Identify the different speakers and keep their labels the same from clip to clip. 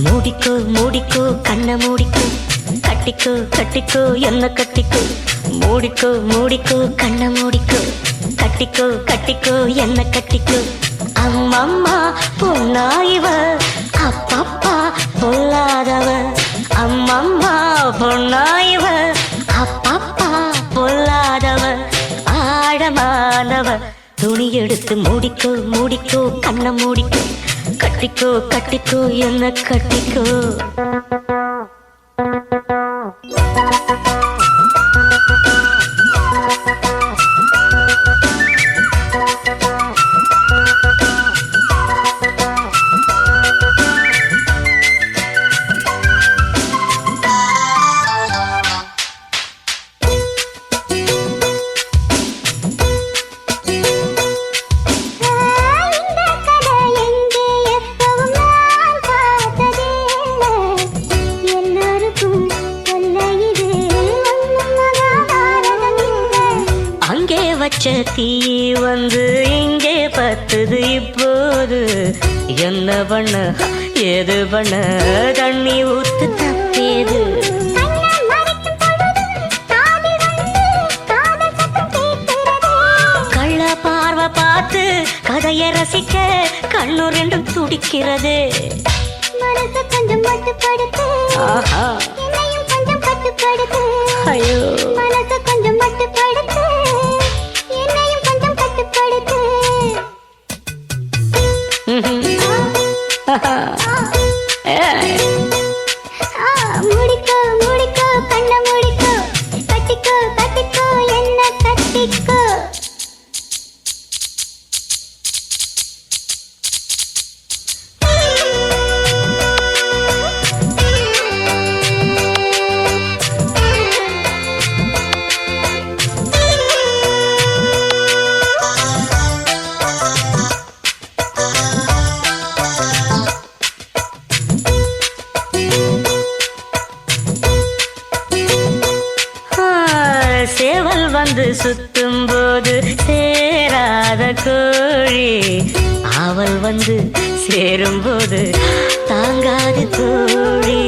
Speaker 1: மூடிக்கோ மூடிக்கோ கண்ண மூடிக்கோ கட்டிக்கோ கட்டிக்கோ என்ன கட்டிக்கோ மூடிக்கோ மூடிக்கோ கண்ண மூடிக்கோ கட்டிக்கோ கட்டிக்கோ என்ன கட்டிக்கோ அம்மம்மா பொன்னாயிவ அப்பப்பா பொல்லாதவ அம்மம்மா பொன்னாயிவ அப்பப்பா பொல்லாதவ ஆழமானவ துணி எடுத்து மூடிக்கோ மூடிக்கோ கண்ண மூடிக்கோ கட்டிக்கோ கட்டிக்கோ என்ன கட்டிக்கோ வச்ச தீ வந்து இங்கே பத்துது இப்போது என்ன பண்ண ஏது பண்ண தண்ணி ஊத்து தப்பேது கள்ள பார்வை பார்த்து கதையை ரசிக்க கண்ணு ரெண்டும் துடிக்கிறது மனசு கொஞ்சம் மட்டுப்படுத்து கொஞ்சம் கட்டுப்படுத்து ஐயோ மனசு கொஞ்சம் மட்டுப்படுத்து மூடிக்கோ மூடிக்கோ கண்ண மூடிக்கோ கட்டிக்கோ கட்டிக்கோ என்ன கட்டிக்கோ சேவல் வந்து சுத்தும் போது சேராத கோழி அவள் வந்து சேரும் போது தாங்காது தோழி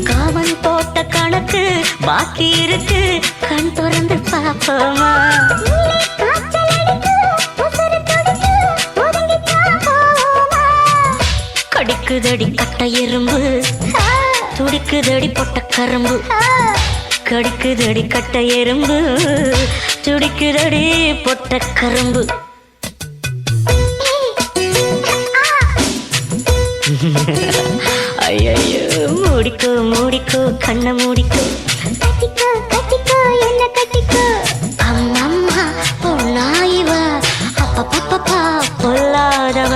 Speaker 1: காமன் போட்ட கணக்கு பாக்கி இருக்கு கண் திறந்து பாப்போமா கடிக்குதடி கட்ட எறும்பு துடிக்குதடி பொட்ட கரும்பு கடிக்குதடி கட்ட எறும்பு துடிக்குதடி பொட்ட கரும்பு ஐயோ மூடிக்கோ மூடிக்கோ கண்ண மூடிக்கோ கட்டிக்கோ கட்டிக்கோ என்ன கட்டிக்கோ அம்மம்மா பொன்னாயிவ அப்பப்பப்பா பொல்லாதவ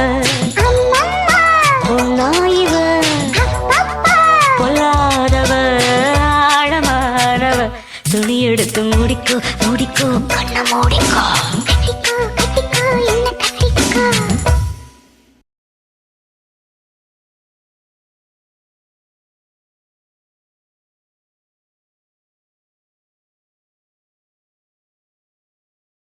Speaker 1: பொல்லாதவ ஆழமானவ துணி எடுத்து மூடிக்கோ மூடிக்கோ கண்ண மூடிக்கோ